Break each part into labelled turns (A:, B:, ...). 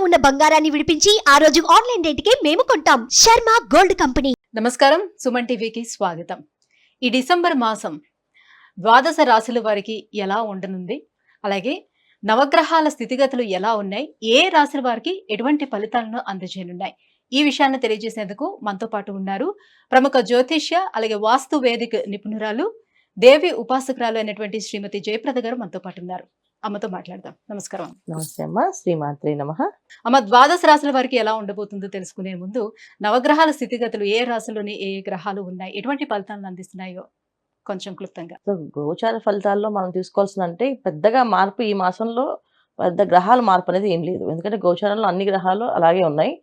A: ఉన్న బంగారాన్ని విడిపించి ఆ రోజు ఆన్లైన్ రేటుకే మేము కొంటాం. Sharma gold company.
B: నమస్కారం, సుమన్ టీవీకి స్వాగతం. ఈ డిసెంబర్ మాసం ద్వాదశ రాశుల వారికి ఎలా ఉండనుంది, అలాగే నవగ్రహాల స్థితిగతులు ఎలా ఉన్నాయి, ఏ రాశుల వారికి ఎటువంటి ఫలితాలను అందజేయనున్నాయి, ఈ విషయాన్ని తెలియజేసేందుకు మనతో పాటు ఉన్నారు ప్రముఖ జ్యోతిష్య అలాగే వాస్తు వేదిక నిపుణురాలు, దేవి ఉపాసకురాలు అయినటువంటి శ్రీమతి జయప్రద గారు మనతో పాటు ఉన్నారు. అమ్మతో మాట్లాడదాం. నమస్కారం.
C: నమస్తే అమ్మ. శ్రీమాత్రే నమః.
B: అమ్మ, ద్వాదశ రాశుల వారికి ఎలా ఉండబోతుందో తెలుసుకునే ముందు నవగ్రహాల స్థితిగతులు, ఏ రాశుల్లోని ఏ గ్రహాలు ఉన్నాయి, ఎటువంటి ఫలితాలను అందిస్తున్నాయో కొంచెం క్లుప్తంగా.
C: సో గోచార ఫలితాల్లో మనం తీసుకోవాల్సిందంటే పెద్దగా మార్పు ఈ మాసంలో పెద్ద గ్రహాల మార్పు అనేది ఏం లేదు. ఎందుకంటే గోచారంలో అన్ని గ్రహాలు అలాగే ఉన్నాయి.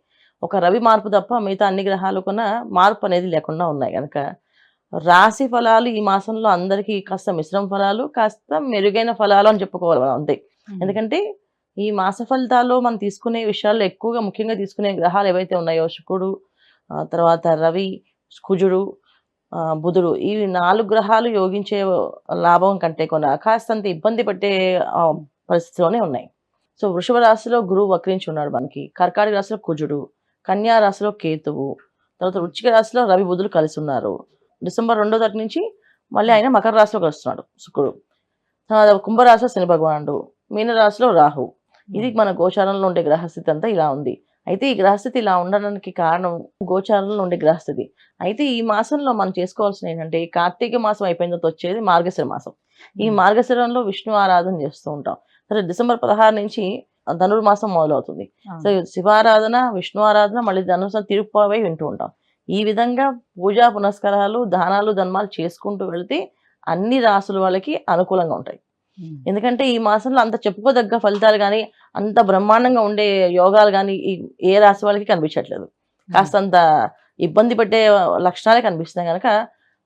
C: ఒక రవి మార్పు తప్ప మిగతా అన్ని గ్రహాలు కూడా మార్పు అనేది లేకుండా ఉన్నాయి. కనుక రాశి ఫలాలు ఈ మాసంలో అందరికీ కాస్త మిశ్రమ ఫలాలు, కాస్త మెరుగైన ఫలాలు అని చెప్పుకోవాలి మనం అంతే. ఎందుకంటే ఈ మాస ఫలితాల్లో మనం తీసుకునే విషయాల్లో ఎక్కువగా ముఖ్యంగా తీసుకునే గ్రహాలు ఏవైతే ఉన్నాయో శుక్రుడు, తర్వాత రవి, కుజుడు, బుధుడు, ఈ 4 గ్రహాలు యోగించే లాభం కంటే కూడా కాస్తంత ఇబ్బంది పెట్టే పరిస్థితిలోనే ఉన్నాయి. సో వృషభ రాశిలో గురువు వక్రించి ఉన్నాడు మనకి, కర్కాటక రాశిలో కుజుడు, కన్యా రాశిలో కేతువు, తర్వాత వృశ్చిక రాశిలో రవి బుధులు కలిసి ఉన్నారు. డిసెంబర్ 2వ తారీఖు నుంచి మళ్ళీ ఆయన మకర రాశిలోకి వస్తున్నాడు శుక్రుడు. కుంభరాశిలో శని భగవానుడు, మీనరాశిలో రాహు. ఇది మన గోచారంలో ఉండే గ్రహస్థితి అంతా ఇలా ఉంది. అయితే ఈ గ్రహస్థితి ఇలా ఉండడానికి కారణం గోచారంలో ఉండే గ్రహస్థితి. అయితే ఈ మాసంలో మనం చేసుకోవాల్సిన ఏంటంటే, కార్తీక మాసం అయిపోయిన తర్వాత వచ్చేది మార్గశిర మాసం. ఈ మార్గశిరంలో విష్ణు ఆరాధన చేస్తూ ఉంటాం. సరే, డిసెంబర్ 16 నుంచి ధనుర్మాసం మొదలవుతుంది. సో శివారాధన, విష్ణు ఆరాధన, మళ్ళీ ధనుర్మాసం తిరుప్పావై వింటూ ఉంటాం. ఈ విధంగా పూజా పునస్కారాలు, దానాలు, ధర్మాలు చేసుకుంటూ వెళితే అన్ని రాసుల వాళ్ళకి అనుకూలంగా ఉంటాయి. ఎందుకంటే ఈ మాసంలో అంత చెప్పుకోదగ్గ ఫలితాలు కానీ, అంత బ్రహ్మాండంగా ఉండే యోగాలు కానీ ఏ రాశి వాళ్ళకి కనిపించట్లేదు. కాస్తంత ఇబ్బంది పెట్టే లక్షణాలే కనిపిస్తున్నాయి. కనుక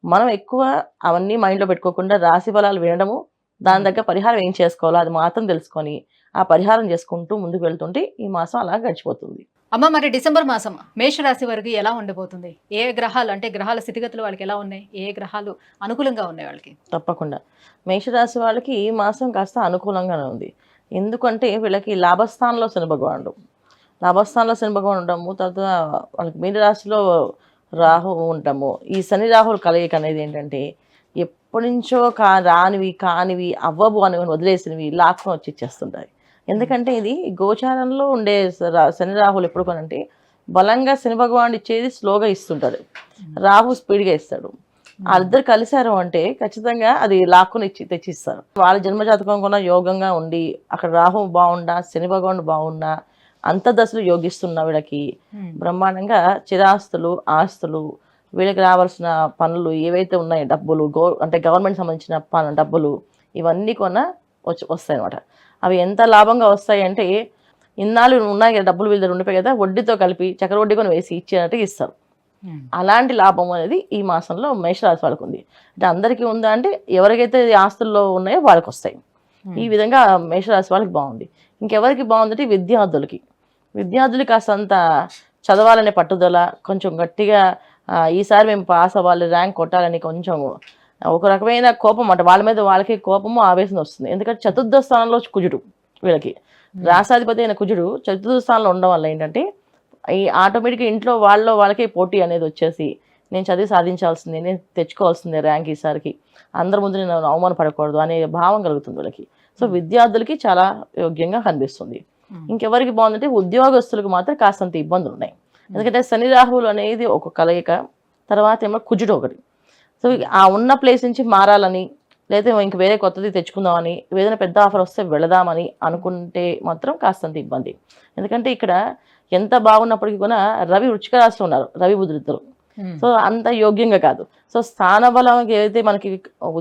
C: మనం ఎక్కువ అవన్నీ మైండ్లో పెట్టుకోకుండా రాశి ఫలాలు వినడము, దాని దగ్గర పరిహారం ఏం చేసుకోవాలో అది మాత్రం తెలుసుకొని ఆ పరిహారం చేసుకుంటూ ముందుకు వెళ్తుంటే ఈ మాసం అలా గడిచిపోతుంది.
B: అమ్మ, మరి డిసెంబర్ మాసం మేషరాశి వరకు ఎలా ఉండబోతుంది? ఏ గ్రహాలు, అంటే గ్రహాల స్థితిగతులు వాళ్ళకి ఎలా ఉన్నాయి, ఏ గ్రహాలు అనుకూలంగా ఉన్నాయి వాళ్ళకి?
C: తప్పకుండా మేషరాశి వాళ్ళకి ఈ మాసం కాస్త అనుకూలంగానే ఉంది. ఎందుకంటే వీళ్ళకి లాభస్థానంలో శని భగవానుడు ఉండము, తర్వాత వాళ్ళకి మీనరాశిలో రాహు ఉండము. ఈ శని రాహుల కలయిక అనేది ఏంటంటే, ఎప్పటి నుంచో రానివి కానివి అవ్వబు అని వదిలేసినవి లాక్కొని వచ్చి ఇచ్చేస్తుంటాయి. ఎందుకంటే ఇది గోచారంలో ఉండే శని రాహులు ఎప్పుడు కొనంటే, బలంగా శని భగవానుడు ఇచ్చేది స్లోగా ఇస్తుంటాడు, రాహు స్పీడ్గా ఇస్తాడు. వాళ్ళిద్దరు కలిశారు అంటే ఖచ్చితంగా అది లాక్కుని తెచ్చిస్తారు. వాళ్ళ జన్మజాతకం కూడా యోగంగా ఉండి, అక్కడ రాహు బాగుండా, శని భగవానుడు బాగున్నా, అంతర్దశలు యోగిస్తున్న వీళ్ళకి బ్రహ్మాండంగా చిరాస్తులు, ఆస్తులు, వీళ్ళకి రావాల్సిన పనులు ఏవైతే ఉన్నాయో, డబ్బులు, అంటే గవర్నమెంట్ సంబంధించిన డబ్బులు, ఇవన్నీ కూడా వస్తాయి అన్నమాట. అవి ఎంత లాభంగా వస్తాయి అంటే, ఇన్నాళ్ళు ఉన్నాయి కదా డబ్బులు వీళ్ళ దగ్గర ఉండిపోయి కదా, వడ్డీతో కలిపి చక్కెర వడ్డీ కొని వేసి ఇచ్చేటట్టు ఇస్తారు. అలాంటి లాభం అనేది ఈ మాసంలో మేషరాశి వాళ్ళకు ఉంది. అంటే అందరికీ ఉందా అంటే, ఎవరికైతే ఆస్తుల్లో ఉన్నాయో వాళ్ళకి వస్తాయి. ఈ విధంగా మేషరాశి వాళ్ళకి బాగుంది. ఇంకెవరికి బాగుందంటే విద్యార్థులకి కాస్తంత చదవాలనే పట్టుదల, కొంచెం గట్టిగా ఈసారి మేము పాస్ అవ్వాలి, ర్యాంక్ కొట్టాలని కొంచెం ఒక రకమైన కోపం అంట, వాళ్ళ మీద వాళ్ళకి కోపము, ఆవేశం వస్తుంది. ఎందుకంటే చతుర్థ స్థానంలో కుజుడు, వీళ్ళకి రాసాధిపతి అయిన కుజుడు చతుర్థ స్థానంలో ఉండడం వల్ల ఏంటంటే, ఈ ఆటోమేటిక్గా ఇంట్లో వాళ్ళకి పోటీ అనేది వచ్చేసి, నేను చదివి సాధించాల్సిందే, నేను తెచ్చుకోవాల్సిందే ర్యాంక్ ఈసారికి, అందరి ముందు నేను అవమానపడకూడదు అనే భావం కలుగుతుంది వీళ్ళకి. సో విద్యార్థులకి చాలా యోగ్యంగా కనిపిస్తుంది. ఇంకెవరికి బాగుందంటే, ఉద్యోగస్తులకు మాత్రం కాస్తంత ఇబ్బందులు ఉన్నాయి. ఎందుకంటే శని రాహువులు అనేది ఒక కలయిక, తర్వాత ఏమో కుజుడు ఒకటి. సో ఆ ఉన్న ప్లేస్ నుంచి మారాలని, లేదా ఇంక వేరే కొత్తది తెచ్చుకుందామని, ఏదైనా పెద్ద ఆఫర్ వస్తే వెళదామని అనుకుంటే మాత్రం కాస్తంత ఇబ్బంది. ఎందుకంటే ఇక్కడ ఎంత బాగున్నప్పటికీ కూడా రవి వృశ్చిక రాశిలో ఉన్నారు, రవి బుధులిద్దరు. సో అంత యోగ్యంగా కాదు. సో స్థానబలం ఏదైతే మనకి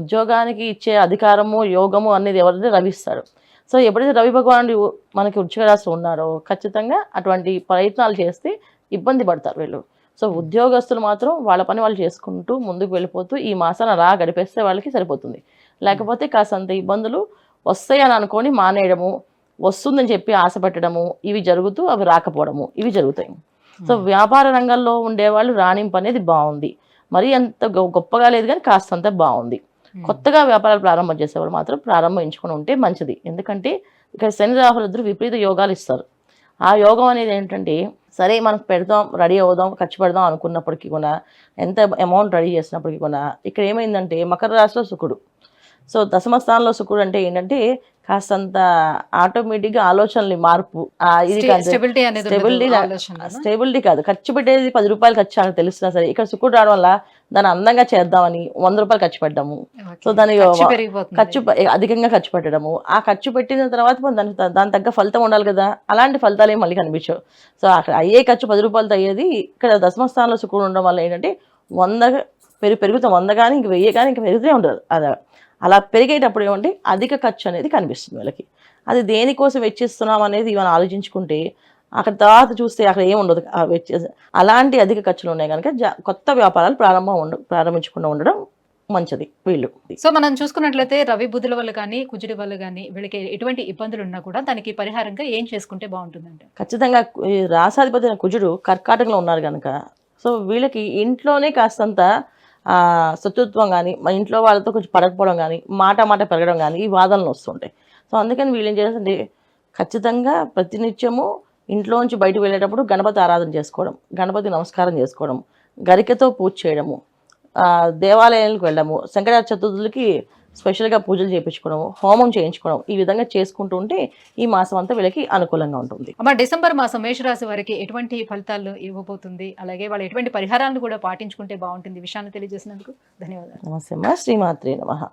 C: ఉద్యోగానికి ఇచ్చే అధికారము, యోగము అనేది ఎవరైతే రవి ఇస్తాడు. సో ఎప్పుడైతే రవి భగవానుడు మనకి వృశ్చిక రాశిలో ఉన్నారో, ఖచ్చితంగా అటువంటి ప్రయత్నాలు చేస్తే ఇబ్బంది పడతారు వీళ్ళు. సో ఉద్యోగస్తులు మాత్రం వాళ్ళ పని వాళ్ళు చేసుకుంటూ ముందుకు వెళ్ళిపోతూ ఈ మాసాన్ని అలా గడిపేస్తే వాళ్ళకి సరిపోతుంది. లేకపోతే కాసంత ఇబ్బందులు వస్తాయని అనుకొని మానేయడము, వస్తుందని చెప్పి ఆశ పెట్టడము, ఇవి జరుగుతూ అవి రాకపోవడము, ఇవి జరుగుతాయి. సో వ్యాపార రంగంలో ఉండేవాళ్ళు రాణింపు అనేది బాగుంది, మరీ అంత గొప్పగా లేదు కానీ కాస్తంత బాగుంది. కొత్తగా వ్యాపారాలు ప్రారంభం చేసేవాళ్ళు మాత్రం ప్రారంభించుకొని ఉంటే మంచిది. ఎందుకంటే ఇక్కడ శని రాహులు ఇద్దరు విపరీత యోగాలు ఇస్తారు. ఆ యోగం అనేది ఏంటంటే సరే మనకు పెడదాం, రెడీ అవుదాం, ఖర్చు పెడదాం అనుకున్నప్పటికీ కూడా, ఎంత అమౌంట్ రెడీ చేసినప్పటికీ కూడా ఇక్కడ ఏమైందంటే మకర రాశిలో శుక్రుడు. సో దశమ స్థానంలో శుక్రుడు అంటే ఏంటంటే కాస్తంత ఆటోమేటిక్గా ఆలోచనలు మార్పు, ఇది కాదు
B: స్టెబిలిటీ అనేది
C: స్టెబిలిటీ
B: ఉండదు ఆలోచనలో.
C: స్టేబిలిటీ కాదు, ఖర్చు పెట్టేది 10 రూపాయలు ఖర్చు అని తెలిసినా సరే ఇక్కడ శుక్రుడు రావడం వల్ల దాన్ని అందంగా చేద్దామని 100 రూపాయలు ఖర్చు పెట్టడము.
B: ఓకే.
C: సో దాని
B: ఖర్చు పెరిగిపోతుంది.
C: అధికంగా ఖర్చు పెట్టడము, ఆ ఖర్చు పెట్టిన తర్వాత మరి దాని తగ్గ ఫలితం ఉండాలి కదా, అలాంటి ఫలితాలు ఏం మళ్ళీ కనిపించవు. సో అక్కడ అయ్యే ఖర్చు 10 రూపాయలతో అయ్యేది ఇక్కడ దశమ స్థానంలో శుక్రుడు ఉండడం వల్ల ఏంటంటే 100 పెరుగుతాం, 100 కానీ ఇంక 1000 కానీ ఇంక పెరుగుతూనే ఉంటుంది. అలా పెరిగేటప్పుడు ఏమంటే అధిక ఖర్చు అనేది కనిపిస్తుంది వీళ్ళకి. అది దేనికోసం వెచ్చిస్తున్నాం అనేది మనం ఆలోచించుకుంటే అక్కడ తర్వాత చూస్తే అక్కడ ఏమి ఉండదు. అలాంటి అధిక ఖర్చులు ఉన్నాయి కనుక కొత్త వ్యాపారాలు ప్రారంభించకుండా ఉండడం మంచిది వీళ్ళు.
B: సో మనం చూసుకున్నట్లయితే రవి బుధుల వల్ల కానీ కుజుడి వల్ల కానీ వీళ్ళకి ఎటువంటి ఇబ్బందులు ఉన్నా కూడా దానికి పరిహారంగా ఏం చేసుకుంటే బాగుంటుందంటే
C: ఖచ్చితంగా ఈ రాసాధిపతి అయిన కుజుడు కర్కాటకంలో ఉన్నారు కనుక సో వీళ్ళకి ఇంట్లోనే కాస్తంత శత్రుత్వం కానీ, మన ఇంట్లో వాళ్ళతో కొంచెం పడకపోవడం కానీ, మాట పెరగడం కానీ ఈ వాదనలు వస్తుంటాయి. సో అందుకని వీళ్ళు ఏం చేయాలంటే ఖచ్చితంగా ప్రతినిత్యము ఇంట్లోంచి బయటకు వెళ్ళేటప్పుడు గణపతి ఆరాధన చేసుకోవడం, గణపతి నమస్కారం చేసుకోవడం, గరికతో పూజ చేయడము, దేవాలయాలకు వెళ్ళడము, సంకటాచార్య చతుర్థులకి స్పెషల్గా పూజలు చేయించుకోవడం, హోమం చేయించుకోవడం, ఈ విధంగా చేసుకుంటూ ఉంటే ఈ మాసం అంతా వీళ్ళకి అనుకూలంగా ఉంటుంది.
B: అమ్మ డిసెంబర్ మాసం మేషరాశి వారికి ఎటువంటి ఫలితాలు ఇవ్వబోతుంది, అలాగే వాళ్ళు ఎటువంటి పరిహారాలను కూడా పాటించుకుంటే బాగుంటుంది, విషయాన్ని తెలియజేసినందుకు ధన్యవాదాలు.
C: నమస్తే అమ్మ. శ్రీమాత్రే నమః.